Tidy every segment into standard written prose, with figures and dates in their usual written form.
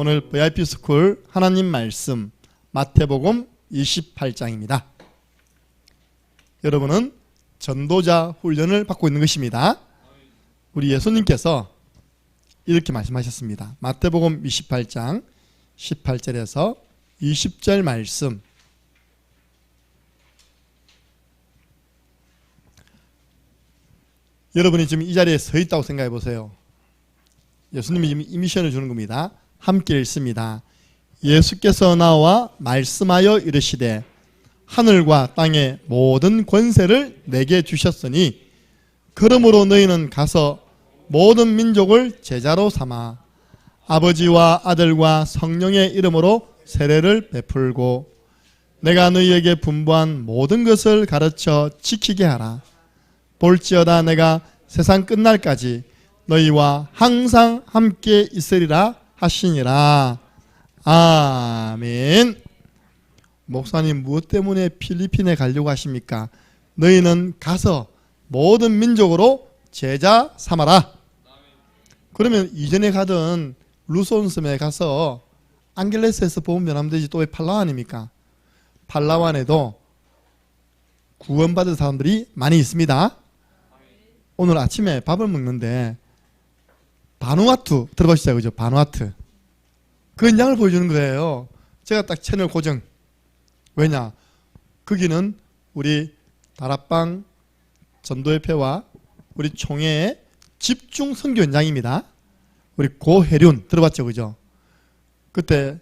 오늘 VIP 스쿨 하나님 말씀 마태복음 28장입니다. 여러분은 전도자 훈련을 받고 있는 것입니다. 우리 예수님께서 이렇게 말씀하셨습니다. 마태복음 28장 18절에서 20절 말씀. 여러분이 지금 이 자리에 서 있다고 생각해 보세요. 예수님이 지금 이 미션을 주는 겁니다. 함께 읽습니다. 예수께서 나와 말씀하여 이르시되 하늘과 땅의 모든 권세를 내게 주셨으니 그러므로 너희는 가서 모든 민족을 제자로 삼아 아버지와 아들과 성령의 이름으로 세례를 베풀고 내가 너희에게 분부한 모든 것을 가르쳐 지키게 하라. 볼지어다 내가 세상 끝날까지 너희와 항상 함께 있으리라 하시니라. 아멘. 목사님 무엇 때문에 필리핀에 가려고 하십니까? 너희는 가서 모든 민족으로 제자 삼아라. 그러면 이전에 가던 루손섬에 가서 안겔레스에서 복음 전하면 되지 또 왜 팔라완입니까? 팔라완에도 구원받은 사람들이 많이 있습니다. 오늘 아침에 밥을 먹는데 바누아투 들어보시죠, 그죠? 바누아투. 그 현장을 보여주는 거예요. 제가 딱 채널 고정. 왜냐? 거기는 우리 다락방 전도협회와 우리 총회의 집중 선교 현장입니다. 우리 고혜륜 들어봤죠, 그죠? 그때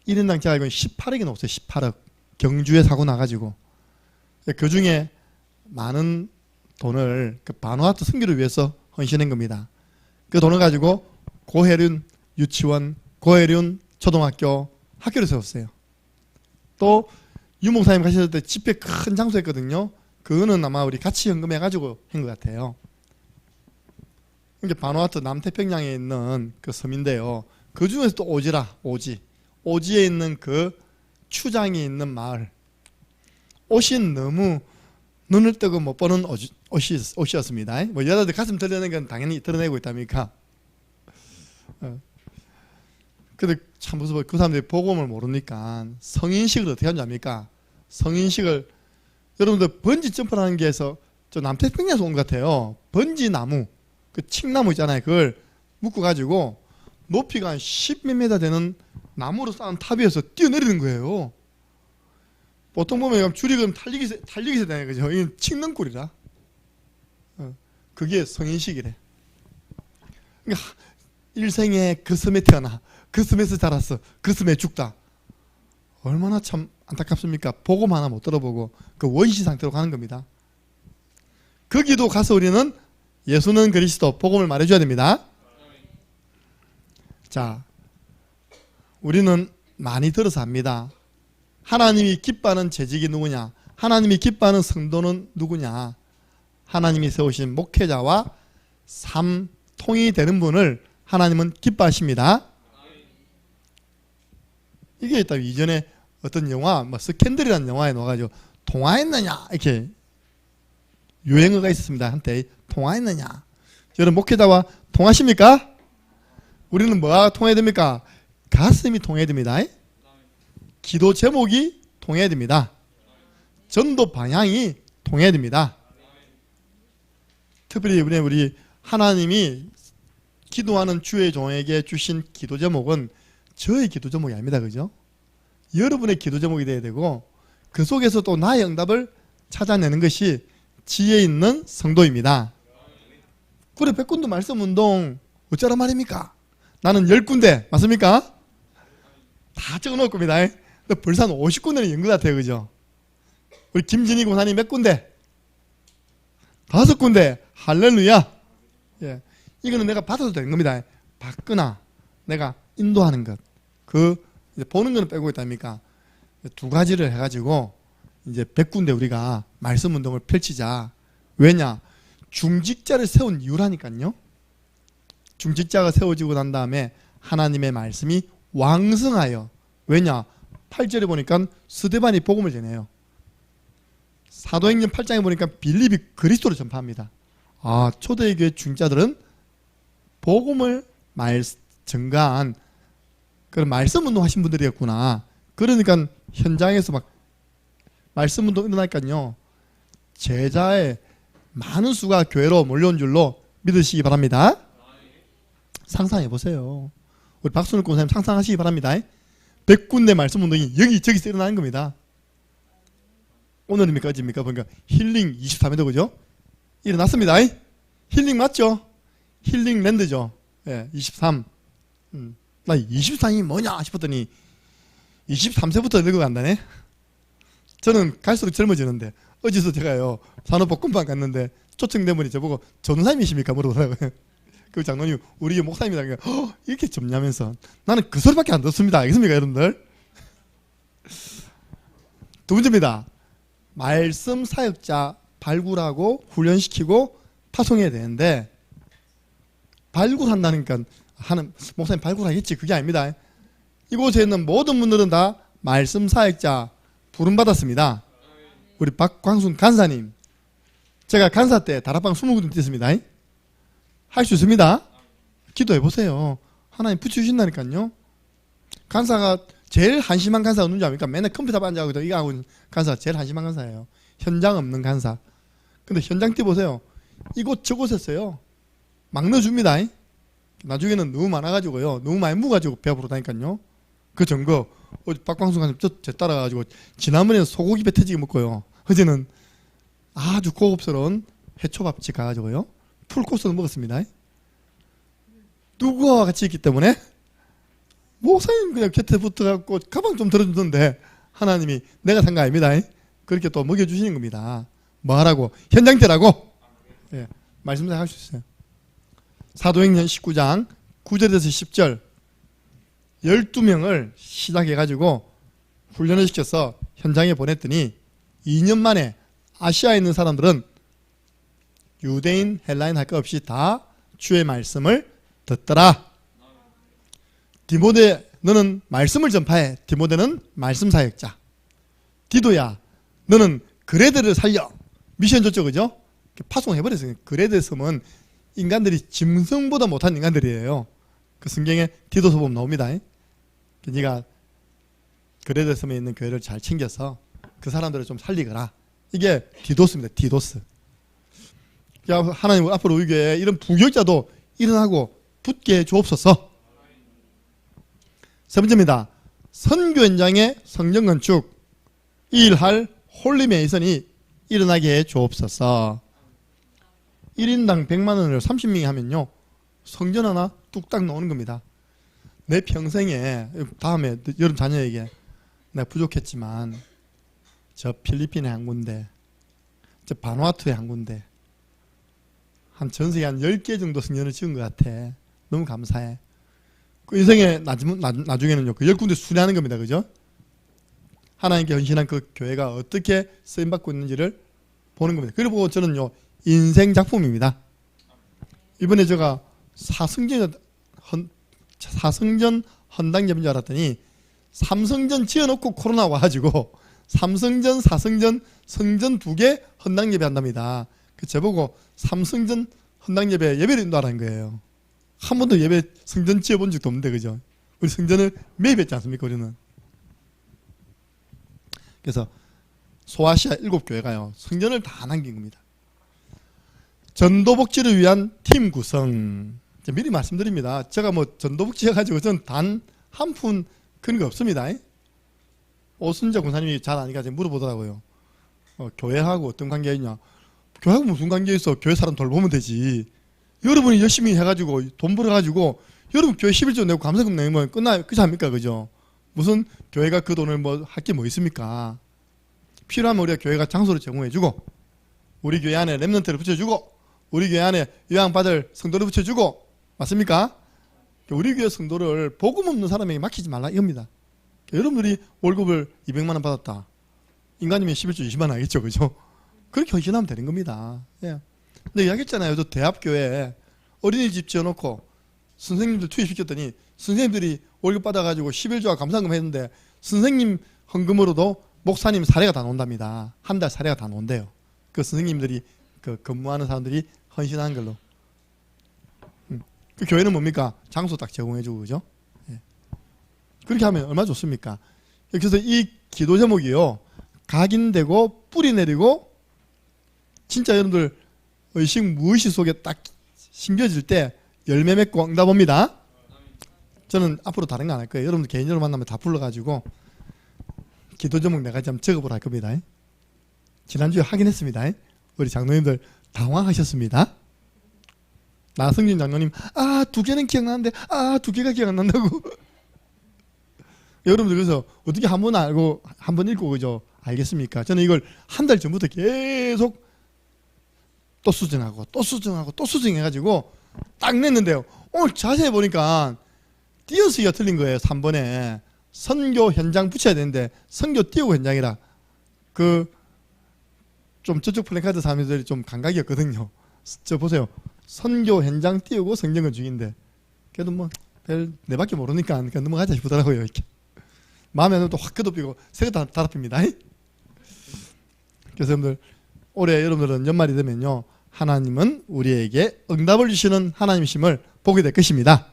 1인당 제가 알고 18억이 넘었어요. 18억. 경주에 사고 나가지고. 그 중에 많은 돈을 그 바누아투 선교를 위해서 헌신한 겁니다. 그 돈을 가지고 고혜륜 유치원, 고혜륜 초등학교 학교를 세웠어요. 또 유목사님 가셨을 때 집회 큰 장소 했거든요. 그거는 아마 우리 같이 헌금해가지고 한 것 같아요. 이게 바누아투 남태평양에 있는 그 섬인데요. 그 중에서 또 오지라, 오지에 있는 그 추장이 있는 마을. 옷이 너무 눈을 뜨고 못 보는 옷이었습니다. 뭐 여자들 가슴 드러내는 건 당연히 드러내고 있답니까? 근데 참 무서워. 그 사람들이 복음을 모르니까 성인식을 어떻게 하는지 압니까? 성인식을 여러분들 번지 점프를 하는 게 해서 저 남태평양에서 온 것 같아요. 번지 나무, 그 칡나무 있잖아요. 그걸 묶어가지고 높이가 한 10몇 미터 되는 나무로 쌓은 탑 위에서 뛰어내리는 거예요. 보통 보면 줄이 그럼 탈리기세 되는 거죠. 이건 칡능골이라. 그게 성인식이래. 그러니까 일생에 그 섬에 태어나, 그 섬에서 자랐어, 그 섬에 죽다. 얼마나 참 안타깝습니까? 복음 하나 못 들어보고 그 원시 상태로 가는 겁니다. 거기도 가서 우리는 예수는 그리스도 복음을 말해줘야 됩니다. 자, 우리는 많이 들어서 합니다. 하나님이 기뻐하는 재직이 누구냐? 하나님이 기뻐하는 성도는 누구냐? 하나님이 세우신 목회자와 삼통이 되는 분을 하나님은 기뻐하십니다. 이게 있다. 이전에 어떤 영화, 뭐 스캔들이라는 영화에 나와가지고 통화했느냐 이렇게 유행어가 있었습니다. 한때 통화했느냐. 여러분 목회자와 통하십니까? 우리는 뭐가 통해야 됩니까? 가슴이 통해야 됩니다. 기도 제목이 통해야 됩니다. 전도 방향이 통해야 됩니다. 특별히 우리 하나님이 기도하는 주의 종에게 주신 기도 제목은 저의 기도 제목이 아닙니다. 그죠? 여러분의 기도 제목이 돼야 되고 그 속에서 또 나의 응답을 찾아내는 것이 지혜 있는 성도입니다. 그래 100군데 말씀 운동 어쩌란 말입니까? 나는 10군데 맞습니까? 다 적어놓을 겁니다. 벌써 한 50군데는 연 것 같아요. 그죠? 우리 김진희 고사님 몇 군데? 5군데. 할렐루야. 예. 이거는 내가 받아도 되는 겁니다. 받거나 내가 인도하는 것. 그 이제 보는 거는 빼고 있답니까? 두 가지를 해가지고 이제 100군데 우리가 말씀 운동을 펼치자. 왜냐? 중직자를 세운 이유라니까요. 중직자가 세워지고 난 다음에 하나님의 말씀이 왕성하여. 왜냐? 8절에 보니까 스데반이 복음을 전해요. 사도행전 8장에 보니까 빌립이 그리스도를 전파합니다. 아, 초대교회 중자들은 복음을 증가한 그런 말씀 운동 하신 분들이었구나. 그러니까 현장에서 막 말씀 운동 일어나니까요. 제자의 많은 수가 교회로 몰려온 줄로 믿으시기 바랍니다. 상상해 보세요. 우리 박순욱 권사님 상상하시기 바랍니다. 100군데 말씀 운동이 여기저기서 일어나는 겁니다. 오늘입니까 어제입니까 보니까 힐링 23회도 그죠? 일어났습니다. 힐링 맞죠? 힐링 랜드죠. 예, 23. 나 23이 뭐냐 싶었더니 23세부터 늙어간다네. 저는 갈수록 젊어지는데 어제서 제가요 산업복권방 갔는데 초청된 분이 저보고 전우사님이십니까 물어보더라고요. 그 장로님 우리 목사님이다. 이렇게 젊냐면서 나는 그 소리밖에 안 듣습니다. 알겠습니까 여러분들? 두 번째입니다. 말씀 사역자 발굴하고 훈련시키고 파송해야 되는데 발굴한다니까 하는 목사님 발굴하겠지 그게 아닙니다. 이곳에 있는 모든 분들은 다 말씀 사역자 부름받았습니다. 우리 박광순 간사님 제가 간사 때 다락방 20군 뛰었습니다. 할 수 있습니다. 기도해 보세요. 하나님 붙여주신다니까요. 간사가 제일 한심한 간사가 누군지 압니까? 맨날 컴퓨터 앞에 앉아서 이거 하고 있는 간사가 제일 한심한 간사예요. 현장 없는 간사. 근데 현장 뛰 보세요. 이곳 저곳 했어요. 막 넣어줍니다. 나중에는 너무 많아가지고요. 너무 많이 묵어가지고 배 아프러 다니까요. 그 증거 박광순 간사 저 따라가지고 지난번에는 소고기 배 터지게 먹고요. 어제는 아주 고급스러운 회초밥집 가가지고요. 풀코스를 먹었습니다. 누구와 같이 있기 때문에 목사님 그냥 곁에 붙어갖고 가방 좀 들어주던데 하나님이 내가 산 거 아닙니다. 그렇게 또 먹여주시는 겁니다. 뭐 하라고? 현장 때라고? 예, 말씀대로 할 수 있어요. 사도행전 19장 9절에서 10절 12명을 시작해가지고 훈련을 시켜서 현장에 보냈더니 2년 만에 아시아에 있는 사람들은 유대인, 헬라인 할 것 없이 다 주의 말씀을 듣더라. 디모데 너는 말씀을 전파해. 디모데는 말씀 사역자. 디도야 너는 그레데를 살려. 미션 줬죠 그죠? 파송해버렸어요. 그레데 섬은 인간들이 짐승보다 못한 인간들이에요. 그 성경에 디도서 보면 나옵니다. 네가 그레데 섬에 있는 교회를 잘 챙겨서 그 사람들을 좀 살리거라. 이게 디도스입니다. 디도스. 야, 하나님 앞으로 우리 교회에 이런 부교육자도 일어나고 붙게 해 주옵소서. 세 번째입니다. 선교 현장의 성전 건축 일할 홀리메이선이 일어나게 해 주옵소서. 1인당 100만 원을 30명이 하면요 성전 하나 뚝딱 나오는 겁니다. 내 평생에 다음에 여러분 자녀에게 내가 부족했지만 저 필리핀에 한 군데 저 바누아투에 한 군데 한 전세계 한 10개 정도 성전을 지은 것 같아. 너무 감사해. 그 인생에 나중에는요 그 10군데 순회하는 겁니다. 그죠? 하나님께 헌신한 그 교회가 어떻게 쓰임받고 있는지를 보는 겁니다. 그리고 저는요 인생 작품입니다. 이번에 제가 사성전 헌당제인 줄 알았더니 3성전 지어놓고 코로나 와가지고 3성전 4성전 성전 2개 헌당예배 한답니다. 그 저보고 3성전 헌당예배 예배를 인도하라는 거예요. 한 번도 예배 성전 지어본 적도 없는데 그죠? 우리 성전을 매입했지 않습니까 우리는? 그래서 소아시아 7교회가요 성전을 다 남긴 겁니다. 전도복지를 위한 팀 구성. 미리 말씀드립니다. 제가 뭐 전도복지 해가지고 저는 단 한 푼 그런 거 없습니다. 오순재 군사님이 잘 아니까 물어보더라고요. 교회하고 어떤 관계가 있냐. 교회하고 무슨 관계 있어. 교회 사람 돌보면 되지. 여러분이 열심히 해가지고 돈 벌어가지고 여러분 교회 11조 내고 감사금 내면 끝이 아닙니까 그죠? 무슨 교회가 그 돈을 뭐 할 게 뭐 있습니까? 필요하면 우리가 교회가 장소를 제공해주고 우리 교회 안에 랩런트를 붙여주고 우리 교회 안에 요양받을 성도를 붙여주고 맞습니까? 우리 교회 성도를 복음 없는 사람에게 맡기지 말라 이겁니다. 여러분들이 월급을 200만 원 받았다. 인간이면 11조 20만 원 하겠죠. 그죠? 그렇게 헌신하면 되는 겁니다. 예. 근데 이야기했잖아요. 저 대학교에 어린이집 지어놓고 선생님들 투입시켰더니 선생님들이 월급 받아가지고 11조와 감사금 했는데 선생님 헌금으로도 목사님 사례가 다 나온답니다. 한 달 사례가 다 나온대요. 그 선생님들이 그 근무하는 사람들이 헌신하는 걸로. 그 교회는 뭡니까? 장소 딱 제공해주고 그죠? 예. 그렇게 하면 얼마나 좋습니까? 그래서 이 기도 제목이요, 각인되고 뿌리 내리고 진짜 여러분들 의식 무의식 속에 딱 심겨질 때 열매 맺고 응답 옵니다. 저는 앞으로 다른 거 안 할 거예요. 여러분들 개인적으로 만나면 다 불러가지고 기도 제목 내가 좀 적어보라 할 겁니다. 지난주에 확인했습니다. 우리 장로님들 당황하셨습니다. 나성진 장로님, 두 개는 기억나는데, 두 개가 기억 안 난다고. 여러분들 그래서 어떻게 한 번 알고, 한 번 읽고, 그죠? 알겠습니까? 저는 이걸 한 달 전부터 계속 또 수정하고, 또 수정하고, 또 수정해가지고 딱 냈는데요. 오늘 자세히 보니까 띄어쓰기가 틀린 거예요. 3번에. 선교 현장 붙여야 되는데, 선교 띄우고 현장이라. 좀 저쪽 플래카드 사람들이 좀 감각이었거든요. 저 보세요. 선교 현장 띄우고 성경은 중인데, 그래도 뭐 별 내밖에 모르니까 그냥 넘어가자 싶더라고요. 이렇게 마음에는 또 확 끄덕이고 새가 달아핍니다. 그래서 여러분들 올해 여러분들은 연말이 되면요, 하나님은 우리에게 응답을 주시는 하나님이심을 보게 될 것입니다.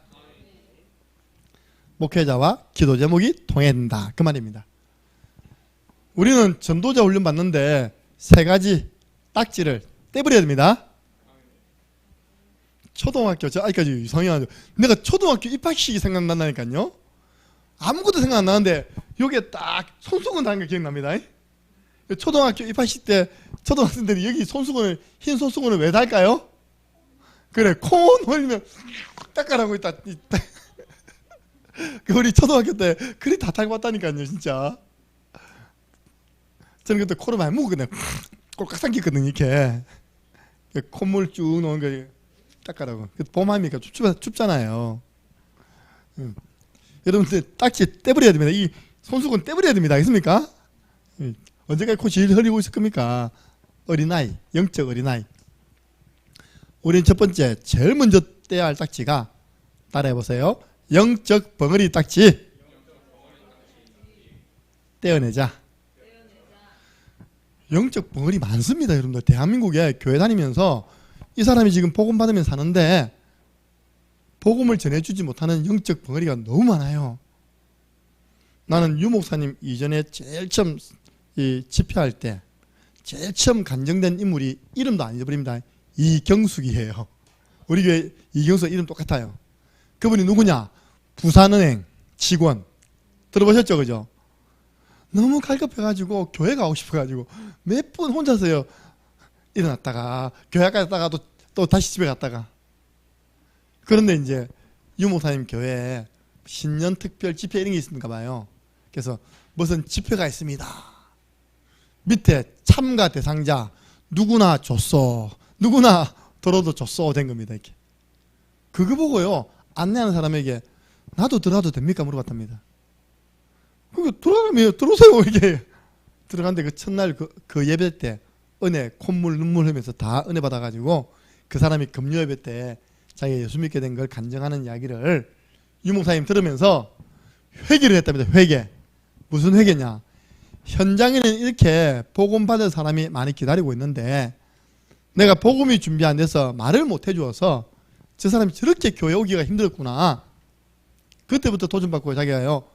목회자와 기도 제목이 통한다, 그 말입니다. 우리는 전도자 훈련 받는데 3가지 딱지를 떼버려야 됩니다. 초등학교, 저 아직까지 이상해가지고 내가 초등학교 입학식이 생각난다니까요. 아무것도 생각 안 나는데 여기에 딱 손수건 다는 거 기억납니다. 초등학교 입학식 때 초등학생들이 여기 손수건을, 흰 손수건을 왜 달까요? 그래, 코 올리면 닦아라고 있다. 우리 초등학교 때 그리 다 달고 왔다니까요, 진짜. 저는 그때 코를 많이 먹고 그냥 꼴깍 삼켰거든요, 이렇게. 콧물 쭉 넣은 거 닦아라고. 봄 하니까 춥잖아요. 여러분들 딱지 떼버려야 됩니다. 이 손수건 떼버려야 됩니다. 알겠습니까? 언제까지 콧이 흘리고 있을 겁니까? 어린아이, 영적 어린아이. 우리는 첫 번째, 제일 먼저 떼야 할 딱지가, 따라해보세요. 영적 벙어리 딱지. 떼어내자. 영적 벙어리 많습니다. 여러분들 대한민국에 교회 다니면서 이 사람이 지금 복음 받으면 사는데 복음을 전해주지 못하는 영적 벙어리가 너무 많아요. 나는 유 목사님 이전에 제일 처음 집회할 때 제일 처음 간증된 인물이, 이름도 안 잊어버립니다, 이경숙이에요. 우리 교회 이경숙 이름 똑같아요. 그분이 누구냐? 부산은행 직원. 들어보셨죠? 그죠? 너무 갈급해가지고 교회 가고 싶어가지고 몇 분 혼자서요 일어났다가 교회 갔다가 또 다시 집에 갔다가. 그런데 이제 유 목사님 교회에 신년 특별 집회 이런 게 있는가 봐요. 그래서 무슨 집회가 있습니다. 밑에 참가 대상자 누구나 줬어, 누구나 들어도 줬어 된 겁니다. 이렇게. 그거 보고요, 안내하는 사람에게 나도 들어가도 됩니까 물어봤답니다. 그게 들어가면 들어오세요 이게. 들어갔는데 그 첫날 그 예배 때 은혜, 콧물 눈물 흘리면서 다 은혜 받아가지고 그 사람이 금요 예배 때 자기가 예수 믿게 된 걸 간증하는 이야기를 유 목사님 들으면서 회개를 했답니다. 회개. 무슨 회개냐? 현장에는 이렇게 복음 받을 사람이 많이 기다리고 있는데 내가 복음이 준비 안 돼서 말을 못 해주어서 저 사람이 저렇게 교회 오기가 힘들었구나. 그때부터 도전받고 자기가요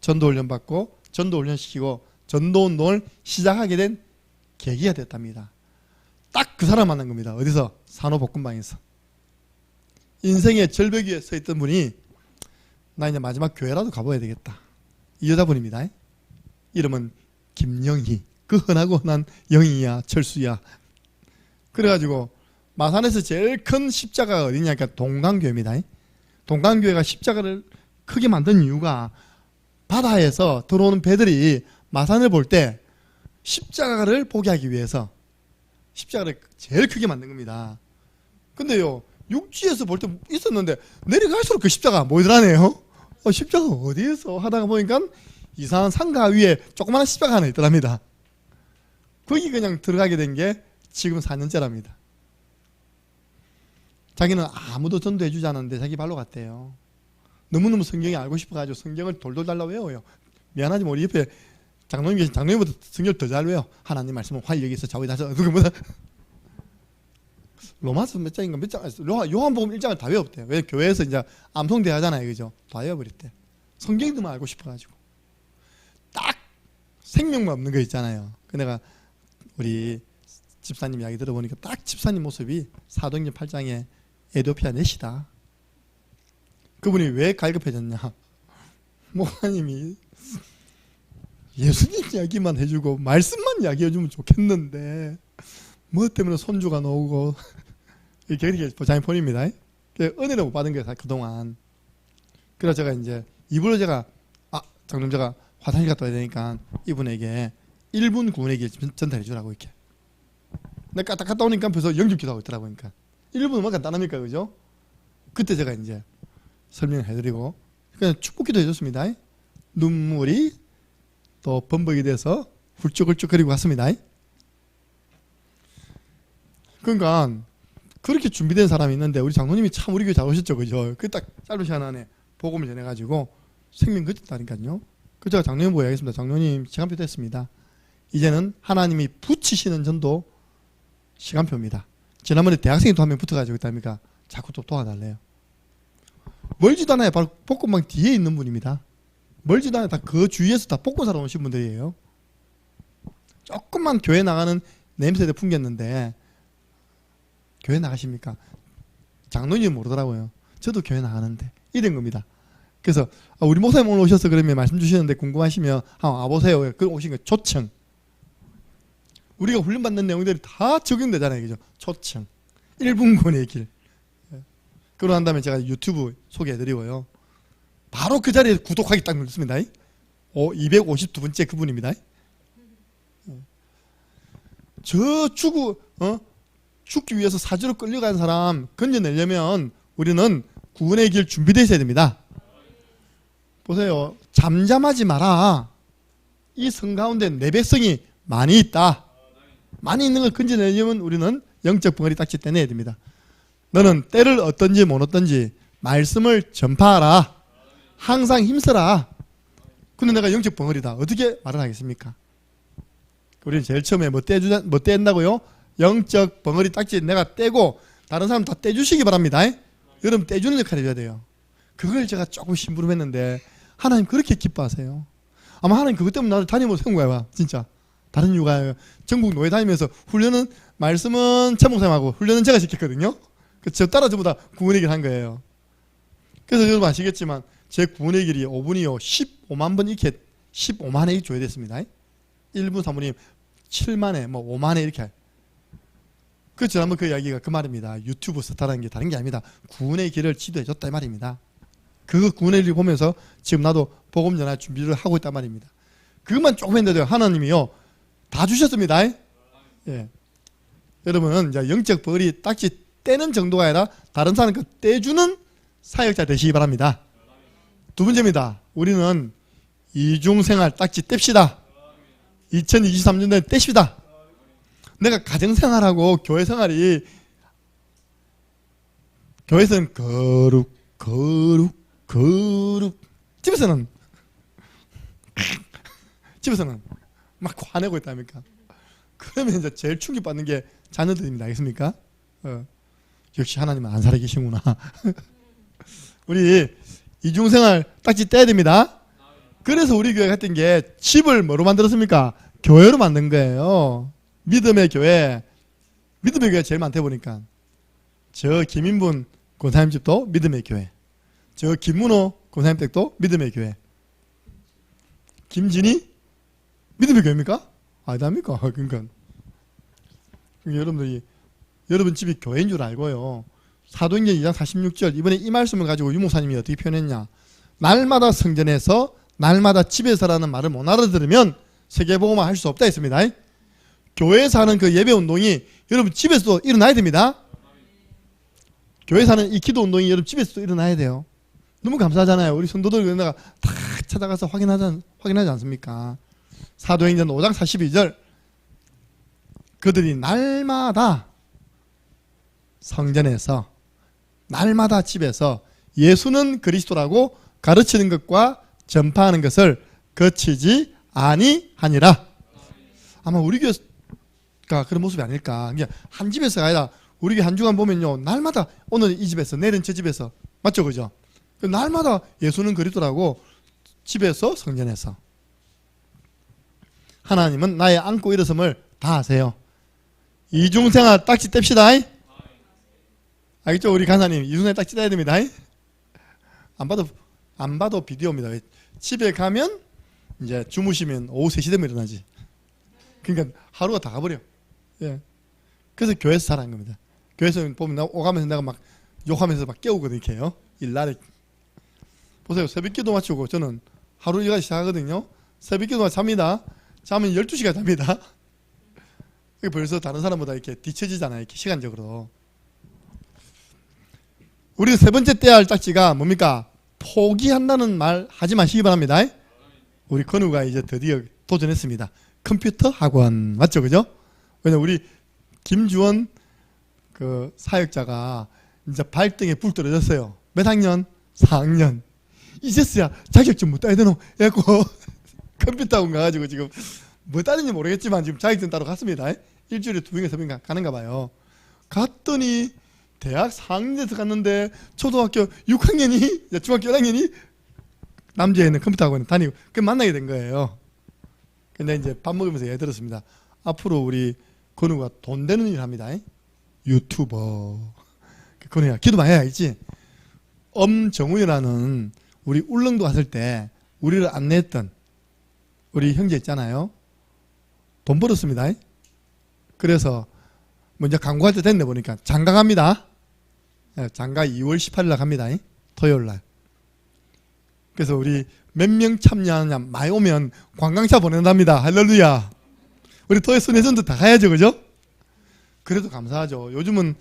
전도훈련 받고 전도훈련 시키고 전도운동을 시작하게 된 계기가 됐답니다. 딱 그 사람 만난 겁니다. 어디서? 산호볶음방에서. 인생의 절벽 위에 서 있던 분이 나 이제 마지막 교회라도 가봐야 되겠다. 이 여자분입니다. 이름은 김영희. 그 흔하고 흔한 영희야, 철수야. 그래가지고 마산에서 제일 큰 십자가가 어디냐? 그러니까 동강교회입니다. 동강교회가 십자가를 크게 만든 이유가 바다에서 들어오는 배들이 마산을 볼 때 십자가를 보게 하기 위해서 십자가를 제일 크게 만든 겁니다. 근데요, 육지에서 볼 때 있었는데 내려갈수록 그 십자가 모이더라네요. 십자가 어디에서 하다가 보니까 이상한 상가 위에 조그마한 십자가 하나 있더랍니다. 거기 그냥 들어가게 된 게 지금 4년째랍니다. 자기는 아무도 전도해주지 않았는데 자기 발로 갔대요. 너무너무 성경이 알고 싶어가지고 성경을 돌돌 달라 외워요. 미안하지만 우리 옆에 장로님 계신 장로님보다 성경을 더 잘 외워. 하나님 말씀은 활력이 있어 좌우에 다서 누구보다. 로마서 몇 장인가 몇 장, 요한복음 1장을 다 외웠대요. 왜? 교회에서 이제 암송대 하잖아요, 그죠? 다 외워버렸대. 성경들만 알고 싶어가지고 딱 생명만 없는 거 있잖아요. 그 내가 우리 집사님 이야기 들어보니까 딱 집사님 모습이 사도행전 8장에 에도피아 넷이다. 그분이 왜 갈급해졌냐? 목사님이 예수님 이야기만 해주고 말씀만 이야기해주면 좋겠는데 뭐 때문에 손주가 나오고 이렇게 보자미폰입니다. 은혜를 못 받은 거예요 그동안. 그래서 제가 이제 이분을 제가 장로님 제가 화장실 갔다 와야 되니까 이분에게 1분 구원의 길 전달해 주라고 이렇게. 내가 딱 갔다 오니까 벌써 영접기도 하고 있더라고. 그러니까 1분 얼마나 간단합니까, 그죠? 그때 제가 이제 설명을 해드리고 그냥 축복기도 해줬습니다. 눈물이 또 범벅이 돼서 훌쩍훌쩍거리고 갔습니다. 그러니까 그렇게 준비된 사람이 있는데 우리 장로님이 참 우리 교회 잘 오셨죠, 그죠? 그 딱 짧은 시간 안에 복음을 전해가지고 생명 거쳤다니까요. 그 제가 장로님 보고 얘기했습니다. 장로님 시간표 됐습니다. 이제는 하나님이 붙이시는 전도 시간표입니다. 지난번에 대학생이 또 한 명 붙어가지고 있답니까? 자꾸 또 도와달래요. 멀지도 않아요. 바로 복권방 뒤에 있는 분입니다. 멀지도 않아요. 다 그 주위에서 다 복권 사러 오신 분들이에요. 조금만 교회 나가는 냄새도 풍겼는데 교회 나가십니까? 장로님은 모르더라고요. 저도 교회 나가는데 이런 겁니다. 그래서 우리 목사님 오늘 오셔서 그러면 말씀 주시는데 궁금하시면 한번 와보세요. 그 오신 거 초청. 우리가 훈련받는 내용들이 다 적용되잖아요. 그죠? 초청. 1분 권의 길. 그러고 난 다음에 제가 유튜브 소개해드리고요. 바로 그 자리에 구독하기 딱 눌렀습니다. 252번째 그분입니다. 저 죽기 위해서 사지로 끌려간 사람 건져내려면 우리는 구원의 길 준비되어 있어야 됩니다. 보세요. 잠잠하지 마라. 이 성 가운데 내 백성이 많이 있다. 많이 있는 걸 건져내려면 우리는 영적 벙어리 딱지 떼내야 됩니다. 너는 때를 어떤지 못 어떤지 말씀을 전파하라. 항상 힘써라. 근데 내가 영적 벙어리다. 어떻게 말을 하겠습니까? 우리는 제일 처음에 뭐 떼낸다고요? 영적 벙어리 딱지 내가 떼고 다른 사람 다 떼주시기 바랍니다. 여러분 떼주는 역할을 해줘야 돼요. 그걸 제가 조금 심부름했는데 하나님 그렇게 기뻐하세요. 아마 하나님 그것 때문에 나를 담임으로 세운 거야. 진짜. 다른 이유가 전국 노예 다니면서 훈련은 말씀은 차 목사님하고 훈련은 제가 시켰거든요. 저 따라 전부 다 구원의 길 한 거예요. 그래서 여러분 아시겠지만 제 구원의 길이 5분이요 15만 번 이렇게 15만 회 조회됐습니다. 1분 3분이 7만 회, 뭐 5만 회 이렇게. 그 지난번 그 이야기가 그 말입니다. 유튜브 스타라는 게 다른 게 아닙니다. 구원의 길을 지도해줬다 이 말입니다. 그 구원의 길 보면서 지금 나도 복음 전할 준비를 하고 있단 말입니다. 그것만 조금 했는데도 하나님이요 다 주셨습니다. 예. 여러분은 이제 영적 벌이 딱지 떼는 정도가 아니라 다른 사람 그 떼주는 사역자 되시기 바랍니다. 두 번째입니다. 우리는 이중생활 딱지 뗍시다. 2023년도에 떼십시다. 내가 가정생활하고 교회생활이 교회에서는 거룩 집에서는 막 화내고 있답니까? 그러면 이제 제일 충격받는 게 자녀들입니다. 알겠습니까? 역시 하나님은 안 살아계시구나. 우리 이중생활 딱지 떼야 됩니다. 그래서 우리 교회가 했던 게 집을 뭐로 만들었습니까? 교회로 만든 거예요. 믿음의 교회. 믿음의 교회가 제일 많다 보니까 저 김인분 권사님 집도 믿음의 교회, 저 김문호 권사님 댁도 믿음의 교회, 김진희 믿음의 교회입니까? 아니랍니까? 그러니까 여러분들이 여러분 집이 교회인 줄 알고요. 사도행전 2장 46절 이번에 이 말씀을 가지고 유목사님이 어떻게 표현했냐. 날마다 성전에서 날마다 집에서라는 말을 못 알아들으면 세계복음화 할 수 없다 했습니다. 교회에서 하는 그 예배운동이 여러분 집에서도 일어나야 됩니다. 교회에서 하는 이 기도운동이 여러분 집에서도 일어나야 돼요. 너무 감사하잖아요. 우리 성도들 그러다가 다 찾아가서 확인하지 않습니까? 사도행전 5장 42절 그들이 날마다 성전에서 날마다 집에서 예수는 그리스도라고 가르치는 것과 전파하는 것을 거치지 아니하니라. 아마 우리 교회가 그런 모습이 아닐까. 그러니까 한 집에서가 아니라 우리 교회 한 주간 보면요 날마다 오늘 이 집에서 내일은 저 집에서 맞죠, 그죠? 날마다 예수는 그리스도라고 집에서 성전에서. 하나님은 나의 안고 일어섬을 다 아세요. 이중생아 딱지 뗍시다. 알겠죠? 우리 간사님 이중생아 딱지 떼야 됩니다. 안 봐도 비디오입니다. 집에 가면 이제 주무시면 오후 3시 되면 일어나지. 그러니까 하루가 다 가버려. 예. 그래서 교회에서 잘한 겁니다. 교회에서 보면 나 오가면서 내가 막 욕하면서 막 깨우거든요. 이렇게요. 일날에 보세요. 새벽기도 마치고 저는 하루 일까지 시작하거든요. 새벽기도 잡니다. 자면 12시간 잡니다. 벌써 다른 사람보다 이렇게 뒤처지잖아요. 이렇게 시간적으로. 우리 세 번째 떼야 할 딱지가 뭡니까? 포기한다는 말 하지 마시기 바랍니다. 우리 건우가 이제 드디어 도전했습니다. 컴퓨터 학원 맞죠, 그죠? 왜냐 우리 김주원 그 사역자가 이제 발등에 불 떨어졌어요. 몇 학년? 4학년. 이제서야 자격증 못 따야 되노? 해갖고 컴퓨터 학원 가가지고 지금 뭐 따는지 모르겠지만 지금 자격증 따러 갔습니다. 일주일에 2번인가 3번인가 가는가 봐요. 갔더니 대학 4학년에서 갔는데 초등학교 6학년이 중학교 1학년이 남자애는 컴퓨터 학원에 다니고 그 만나게 된 거예요. 근데 이제 밥 먹으면서 얘기 들었습니다. 앞으로 우리 건우가 돈 되는 일 합니다. 유튜버. 건우야 기도 많이 해야겠지. 엄정우이라는 우리 울릉도 갔을 때 우리를 안내했던 우리 형제 있잖아요. 돈 벌었습니다. 그래서 먼저 광고할 때 됐네 보니까 장가 갑니다. 장가 2월 18일 날 갑니다. 토요일 날. 그래서 우리 몇 명 참여하느냐 많이 오면 관광차 보낸답니다. 할렐루야. 우리 토요 순회선도 다 가야죠, 그죠? 그래도 감사하죠. 요즘은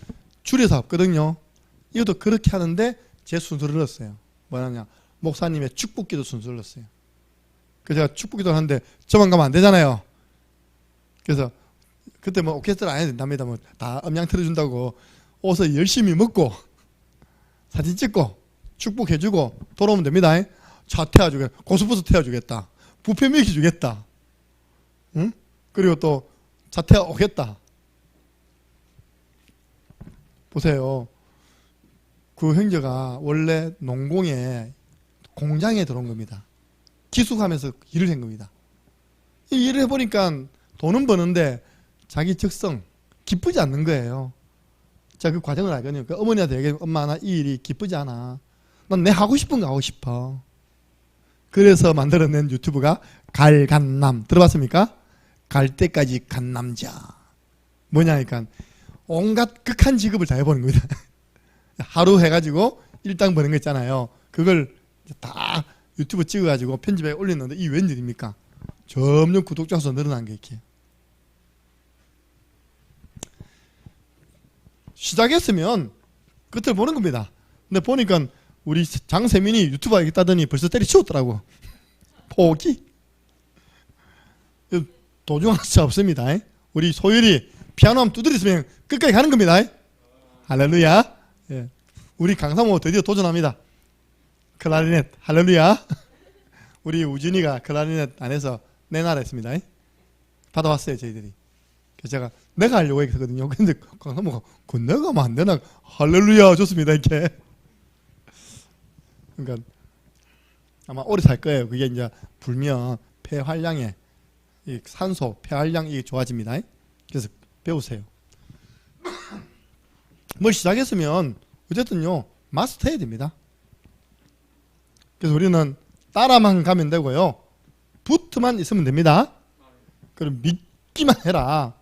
줄여서 없거든요. 이것도 그렇게 하는데 제 순서를 넣었어요. 뭐냐냐 목사님의 축복기도 순서를 넣었어요. 그래서 제가 축복기도 하는데 저만 가면 안 되잖아요. 그래서 그때 뭐 오케스트라 안 해도 된답니다. 뭐 다 음량 틀어준다고 옷을 열심히 먹고 사진 찍고 축복해주고 돌아오면 됩니다. 차 태워주겠다. 고속버스 태워주겠다. 뷔페 먹여주겠다. 응? 그리고 또 차 태워오겠다. 보세요. 그 형제가 원래 농공에 공장에 들어온 겁니다. 기숙하면서 일을 한 겁니다. 이 일을 해보니까 돈은 버는데 자기 적성 기쁘지 않는 거예요. 제가 그 과정을 알거든요. 그 어머니한테 얘기해, 엄마 나 이 일이 기쁘지 않아. 난 내 하고 싶은 거 하고 싶어. 그래서 만들어낸 유튜브가 갈간남 들어봤습니까? 갈 때까지 간 남자. 뭐냐니까 온갖 극한 직업을 다 해보는 겁니다. 하루 해가지고 일당 버는 거 있잖아요. 그걸 다 유튜브 찍어가지고 편집해 올렸는데 이 웬일입니까? 점점 구독자 수 늘어난 게 이렇게. 시작했으면 끝을 보는 겁니다. 근데 보니까 우리 장세민이 유튜브 하겠다더니 벌써 때려치웠더라고. 포기. 도중할 수 없습니다. 우리 소율이 피아노 한번 두드렸으면 끝까지 가는 겁니다. 할렐루야. 예. 우리 강사모 드디어 도전합니다. 클라리넷. 할렐루야. 우리 우진이가 클라리넷 안에서 내놔라 했습니다. 받아왔어요 저희들이. 그래서 제가 내가 하려고 했거든요. 근데 강사모가 그 내가 하면 안 되나. 할렐루야 좋습니다 이렇게. 그러니까 아마 오래 살 거예요. 그게 이제 불면 폐활량에 이 산소 폐활량이 좋아집니다. 그래서 배우세요. 뭘 시작했으면 어쨌든요 마스터해야 됩니다. 그래서 우리는 따라만 가면 되고요. 붙만 있으면 됩니다. 그럼 믿기만 해라.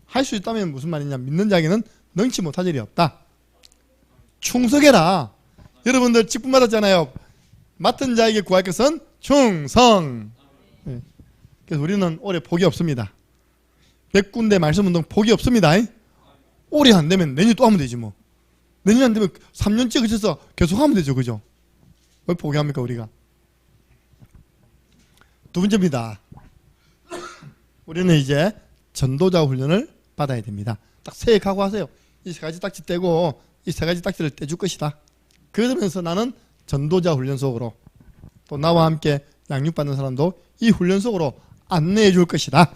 할 수 있다면 무슨 말이냐. 믿는 자에게는 능치 못할 일이 없다. 충성해라. 여러분들 직분 받았잖아요. 맡은 자에게 구할 것은 충성. 네. 그래서 우리는 올해 복이 없습니다. 100군데 말씀운동 복이 없습니다. 올해 안 되면 내년 또 하면 되지 뭐. 내년 안 되면 3년째 그쳐서 계속 하면 되죠. 그죠? 왜 포기합니까 우리가? 두 번째입니다. 우리는 이제 전도자 훈련을 받아야 됩니다. 딱 새해 각오하세요. 이 세 가지 딱지 떼고 이 세 가지 딱지를 떼줄 것이다. 그러면서 나는 전도자 훈련 속으로 또 나와 함께 양육받는 사람도 이 훈련 속으로 안내해 줄 것이다.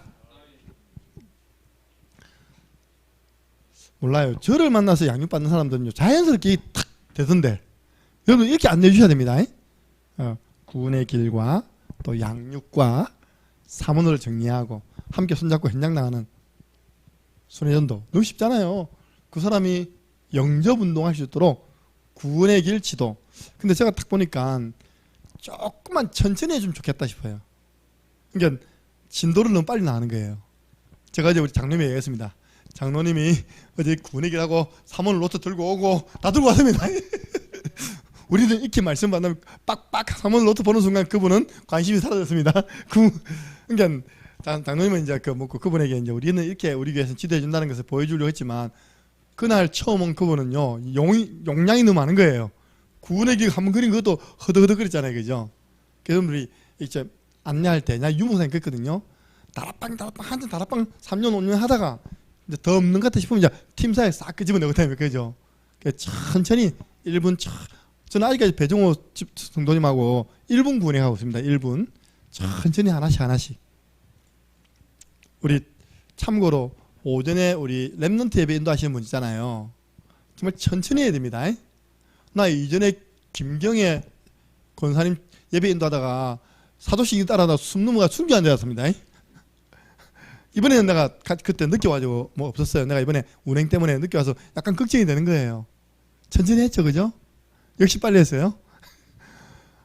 몰라요. 저를 만나서 양육받는 사람들은요 자연스럽게 탁 되던데 여러분 이렇게 안내해 주셔야 됩니다. 구원의 길과 또 양육과 사문을 정리하고 함께 손잡고 현장 나가는 순회전도 너무 쉽잖아요. 그 사람이 영접운동할 수 있도록 구원의 길 지도. 근데 제가 딱 보니까 조금만 천천히 해주면 좋겠다 싶어요. 그러니까 진도를 너무 빨리 나가는 거예요. 제가 이제 우리 장로님이 얘기했습니다. 장로님이 어제 구원의 길하고 사문을 노트 들고 오고 다 들고 왔습니다. 우리는 이렇게 말씀 받으면 빡빡 사문을 노트 보는 순간 그분은 관심이 사라졌습니다. 그러니까 장로님은 이제 그분에게 이제 우리는 이렇게 우리 교회에서 지도해 준다는 것을 보여주려고 했지만 그날 처음 온 그분은요 용량이 너무 많은 거예요. 구원의 길 한번 그린 것도 허덕허덕거렸잖아요, 그죠? 그래서 우리 이제 안내할 때, 나 유목사님 그랬거든요. 다락방 한전 다락방 3년 5년 하다가 이제 더 없는 것 같다 싶으면 이제 팀사에 싹 끄집어내거든요, 그죠? 천천히 1분 저는 아직까지 배종호 성도님하고 1분 구원해가고 있습니다. 1분 천천히 하나씩. 우리 참고로 오전에 우리 랩넌트 예배 인도하시는 분 있잖아요. 정말 천천히 해야 됩니다. 나 이전에 김경애 권사님 예배 인도하다가 사도시기 따라다 숨 넘어가 숨기 안 되었습니다. 이번에는 내가 그때 늦게 와가지고 뭐 없었어요. 내가 이번에 운행 때문에 늦게 와서 약간 걱정이 되는 거예요. 천천히 했죠, 그죠? 역시 빨리 했어요.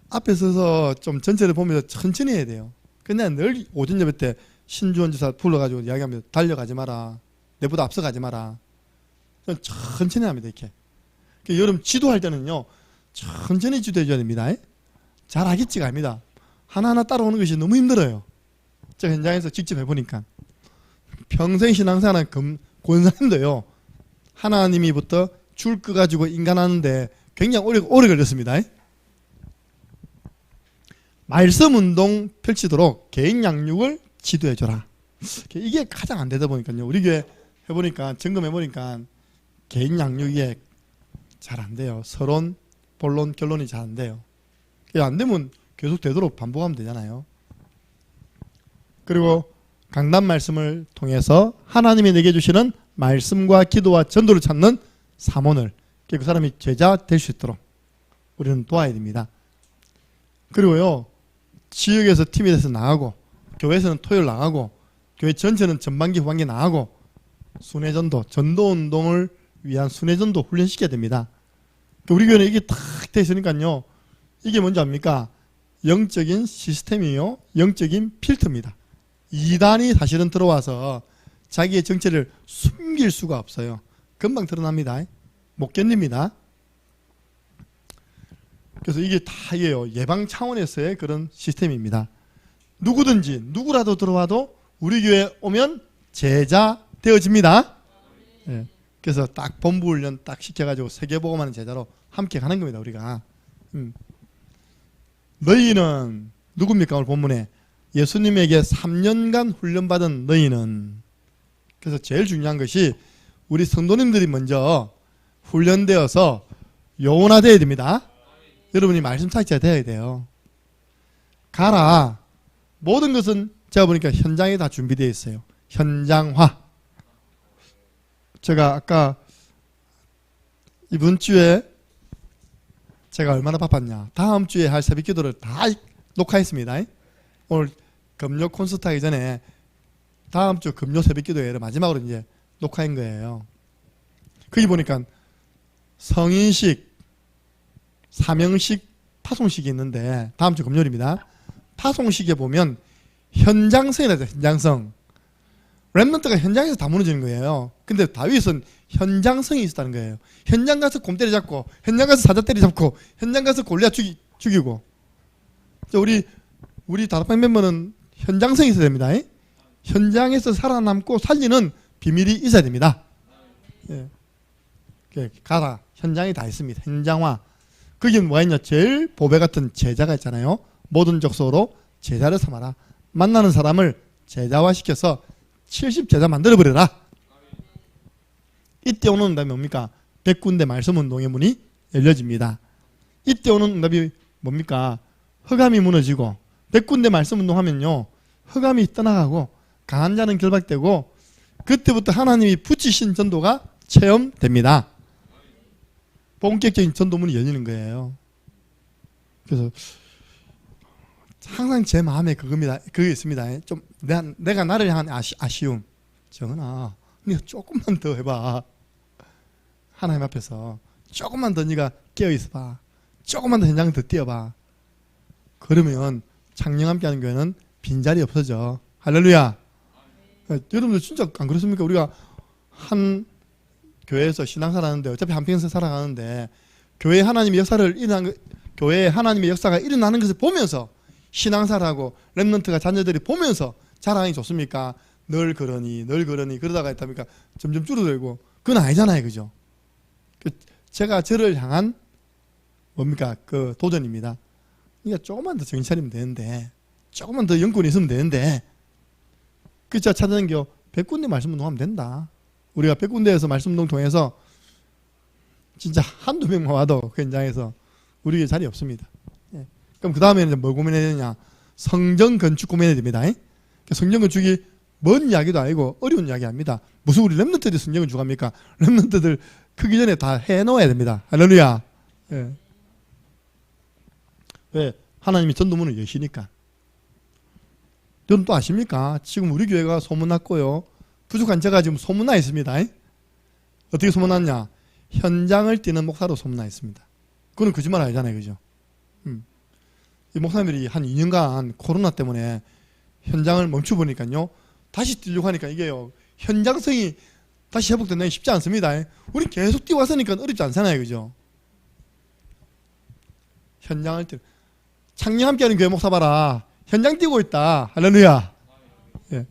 앞에 서서 좀 전체를 보면서 천천히 해야 돼요. 근데 늘 오전 예배 때 신주원 지사 불러가지고 이야기하면서 달려가지 마라. 내보다 앞서가지 마라. 천천히 합니다, 이렇게. 여러분 지도할 때는요 천천히 지도해줘야 됩니다. 잘 하겠지가 아닙니다. 하나하나 따라오는 것이 너무 힘들어요. 제가 현장에서 직접 해보니까 평생 신앙생활하는 권사님도요 하나님이부터 줄 끄가지고 인간하는데 굉장히 오래 걸렸습니다. 말씀 운동 펼치도록 개인 양육을 지도해줘라. 이게 가장 안 되다 보니까요. 우리 교회 해보니까 점검해보니까 개인 양육이 잘 안 돼요. 서론, 본론, 결론이 잘 안 돼요. 안 되면 계속 되도록 반복하면 되잖아요. 그리고 강단 말씀을 통해서 하나님이 내게 주시는 말씀과 기도와 전도를 찾는 사모를 그 사람이 제자 될 수 있도록 우리는 도와야 됩니다. 그리고요 지역에서 팀이 돼서 나가고 교회에서는 토요일 나가고 교회 전체는 전반기 후반기 나가고 순회전도 전도운동을 위한 순회전도 훈련시켜야 됩니다. 우리 교회는 이게 딱 돼 있으니까요 이게 뭔지 압니까? 영적인 시스템이요 영적인 필터입니다. 이단이 사실은 들어와서 자기의 정체를 숨길 수가 없어요. 금방 드러납니다. 못 견딥니다. 그래서 이게 다 이게요 예방 차원에서의 그런 시스템입니다. 누구든지 누구라도 들어와도 우리 교회에 오면 제자 되어집니다. 네. 그래서 딱 본부 훈련 딱 시켜가지고 세계복음하는 제자로 함께 가는 겁니다. 우리가 너희는 누굽니까? 오늘 본문에 예수님에게 3년간 훈련받은 너희는. 그래서 제일 중요한 것이 우리 성도님들이 먼저 훈련되어서 요원화되어야 됩니다. 여러분이 말씀 사역자가 되어야 돼요. 가라. 모든 것은 제가 보니까 현장에 다 준비되어 있어요. 현장화. 제가 아까 이번 주에 제가 얼마나 바빴냐. 다음 주에 할 새벽 기도를 다 녹화했습니다. 오늘 금요 콘서트 하기 전에 다음 주 금요 새벽 기도회를 마지막으로 이제 녹화한 거예요. 거기 보니까 성인식, 사명식, 파송식이 있는데 다음 주 금요일입니다. 파송식에 보면 현장성이라죠. 현장성. 랩넌트가 현장에서 다 무너지는 거예요. 근데 다윗은 현장성이 있었다는 거예요. 현장 가서 곰 때려잡고 현장 가서 사자 때려잡고 현장 가서 골리앗 죽이고. 우리 다락방 멤버는 현장성이 있어야 됩니다. 현장에서 살아남고 살리는 비밀이 있어야 됩니다. 예. 가라. 현장이 다 있습니다. 현장화. 거기 뭐가 있냐? 제일 보배 같은 제자가 있잖아요. 모든 족속으로 제자를 삼아라. 만나는 사람을 제자화시켜서 70제자 만들어버려라. 이때 오는 응답이 뭡니까? 100군데 말씀운동의 문이 열려집니다. 이때 오는 응답이 뭡니까? 흑암이 무너지고 100군데 말씀운동하면요 흑암이 떠나가고 강한 자는 결박되고 그때부터 하나님이 붙이신 전도가 체험됩니다. 본격적인 전도문이 열리는 거예요. 그래서 항상 제 마음에 그겁니다. 그게 있습니다. 좀 내가 나를 향한 아쉬움. 정은아, 네가 조금만 더 해봐. 하나님 앞에서 조금만 더 네가 깨어 있어봐. 조금만 더 현장을 더 뛰어봐. 그러면 창녕 함께하는 교회는 빈자리 없어져. 할렐루야. 여러분들 진짜 안 그렇습니까? 우리가 한 교회에서 신앙생활 하는데 어차피 한평생 살아가는데 교회에 하나님의 역사가 일어나는 것을 보면서 신앙생활하고 렘넌트가 자녀들이 보면서 자랑이 좋습니까? 늘 그러니 그러다가 있답니까? 점점 줄어들고 그건 아니잖아요. 그죠? 제가 저를 향한 뭡니까? 그 도전입니다. 그러니까 조금만 더 정신 차리면 되는데 조금만 더 영권이 있으면 되는데 그 제가 찾아낸 게 100군데 말씀 운동하면 된다. 우리가 100군데에서 말씀 운동 통해서 진짜 한두 명만 와도 그 현장에서 우리 자리 없습니다. 예. 그럼 그 다음에는 뭘 고민해야 되냐? 성전 건축 고민해야 됩니다. 성전 건축이 먼 이야기도 아니고 어려운 이야기 아닙니다. 무슨 우리 렘넌트들이 성전 건축합니까? 렘넌트들 크기 전에 다 해놓아야 됩니다. 할렐루야. 예. 왜? 하나님이 전도문을 여시니까. 여러분 또 아십니까? 지금 우리 교회가 소문났고요. 부족한 제가 지금 소문나 있습니다. 어떻게 소문났냐? 현장을 뛰는 목사로 소문나 있습니다. 그건 거짓말 아니잖아요. 그죠? 이 목사님들이 한 2년간 코로나 때문에 현장을 멈춰보니까요. 다시 뛰려고 하니까 이게요. 현장성이 다시 회복된다는 게 쉽지 않습니다. 우리 계속 뛰어왔으니까 어렵지 않잖아요. 그죠? 현장을 뛰는. 창녕 함께하는 교회 목사 봐라. 현장 뛰고 있다. 할렐루야. 예.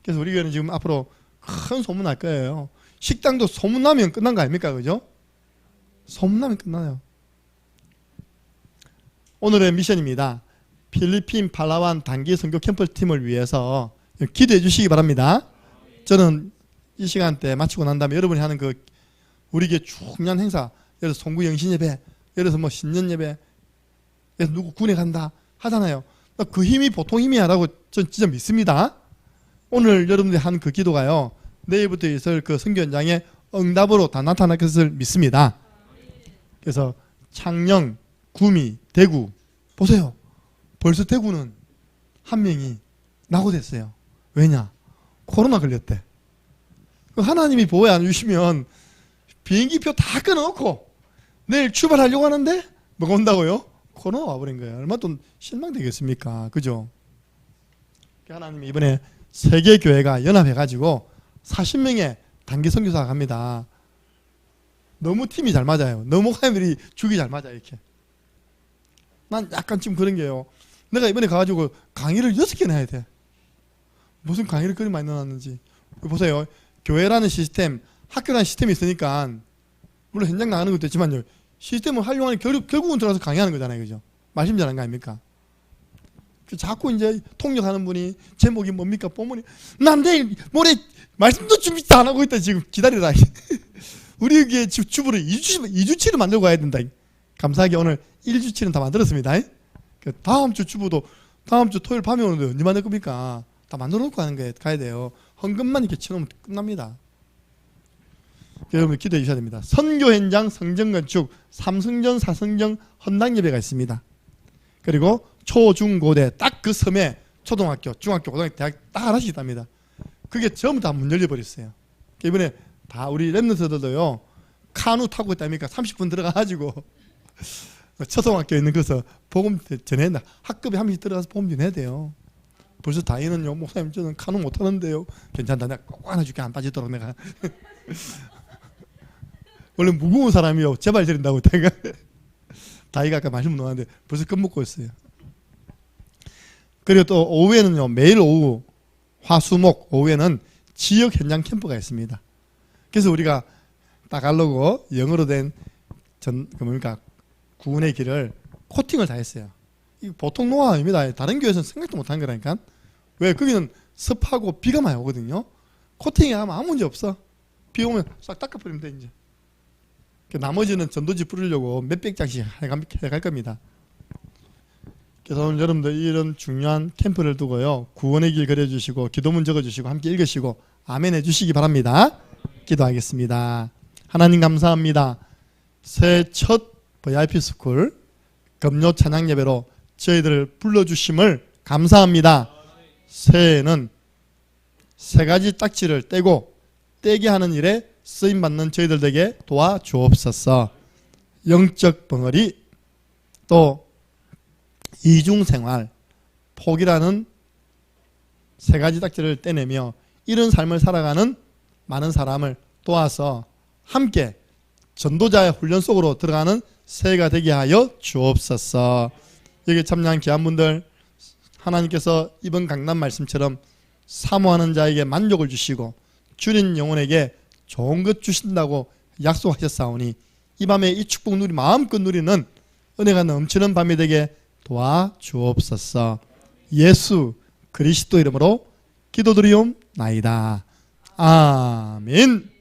그래서 우리 교회는 지금 앞으로 큰 소문 날 거예요. 식당도 소문나면 끝난 거 아닙니까? 그죠? 소문나면 끝나요. 오늘의 미션입니다. 필리핀 팔라완 단기 선교 캠프 팀을 위해서 기도해 주시기 바랍니다. 저는 이 시간대 마치고 난 다음에 여러분이 하는 그 우리 교회 중요한 행사, 예를 들어서 송구 영신 예배, 예를 들어서 뭐 신년 예배, 그래서 누구 군에 간다 하잖아요. 그 힘이 보통 힘이야라고 전 진짜 믿습니다. 오늘 여러분들이 한 그 기도가요. 내일부터 있을 그 선교 현장에 응답으로 다 나타날 것을 믿습니다. 그래서 창녕, 구미, 대구 보세요. 벌써 대구는 한 명이 낙오됐어요. 왜냐? 코로나 걸렸대. 하나님이 보호 안 주시면 비행기표 다 끊어놓고 내일 출발하려고 하는데 뭐가 온다고요? 코로나 와버린 거예요. 얼마나 또 실망되겠습니까? 그죠? 하나님이 이번에 세계 교회가 연합해가지고 40명의 단기 선교사가 갑니다. 너무 팀이 잘 맞아요. 너무 목사님들이 죽이 잘 맞아요. 이렇게. 난 약간 지금 그런 게요. 내가 이번에 가가지고 강의를 6개나 해야 돼. 무슨 강의를 그리 많이 넣어놨는지. 보세요. 교회라는 시스템, 학교라는 시스템이 있으니까 물론 현장 나가는 것도 있지만요. 시스템을 활용하는 결국은 들어가서 강의하는 거잖아요. 그죠? 말씀 잘한 거 아닙니까? 자꾸 이제 통역하는 분이 제목이 뭡니까? 본문이 난 내일 모레 말씀도 준비 다 안 하고 있다. 지금 기다리라. 우리 여기에 주부를 2주치를 만들고 가야 된다. 감사하게 오늘 1주치는 다 만들었습니다. 다음 주 주부도 다음 주 토요일 밤에 오는데 언제 만들 겁니까? 다 만들어 놓고 하는 거예요. 가야 돼요. 헌금만 이렇게 쳐놓으면 끝납니다. 여러분 기도해 주셔야 됩니다. 선교 현장 성전 건축 3성전 4성전 헌당 예배가 있습니다. 그리고 초, 중, 고대 딱 그 섬에 초등학교, 중학교, 고등학교, 대학 딱 하나씩 있답니다. 그게 전부 다 문 열려버렸어요. 이번에 다 우리 렘넌트들도요. 카누 타고 있다니까 30분 들어가가지고 초등학교에 있는 거서 복음 전해야 된다. 학급에 한 번씩 들어가서 복음 전해야 돼요. 벌써 다이는요. 목사님 저는 카누 못하는데요. 괜찮다. 내가 꼭 하나 줄게. 안 빠지도록 내가. 원래 무거운 사람이요. 제발 드린다고 다이가. 다이가 아까 말씀 나왔는데 벌써 끝먹고 있어요. 그리고 또 오후에는요. 매일 오후 화수목 오후에는 지역 현장 캠프가 있습니다. 그래서 우리가 따갈로고 영어로 된 뭡니까 구원의 길을 코팅을 다 했어요. 이 보통 노하우입니다. 다른 교회에서는 생각도 못한 거라니까. 왜? 거기는 습하고 비가 많이 오거든요. 코팅이 하면 아무 문제 없어. 비 오면 싹 닦아버리면 돼 이제. 나머지는 전도지 뿌리려고 몇백 장씩 해갈 겁니다. 그래서 오늘 여러분들 이런 중요한 캠프를 두고요. 구원의 길 그려주시고 기도문 적어주시고 함께 읽으시고 아멘 해주시기 바랍니다. 기도하겠습니다. 하나님 감사합니다. 새해 첫 VIP 스쿨 금요 찬양 예배로 저희들을 불러주심을 감사합니다. 새해에는 세 가지 딱지를 떼고 떼게 하는 일에 쓰임받는 저희들 되게 도와주옵소서. 영적 벙어리, 또 이중생활, 포기라는 세 가지 딱지를 떼내며 이런 삶을 살아가는 많은 사람을 도와서 함께 전도자의 훈련 속으로 들어가는 새해가 되게 하여 주옵소서. 여기 참여한 귀한 분들, 하나님께서 이번 강단 말씀처럼 사모하는 자에게 만족을 주시고 줄인 영혼에게 좋은 것 주신다고 약속하셨사오니 이 밤에 이 축복 누리 마음껏 누리는 은혜가 넘치는 밤이 되게 도와주옵소서. 예수 그리스도 이름으로 기도드리옵나이다. 아멘.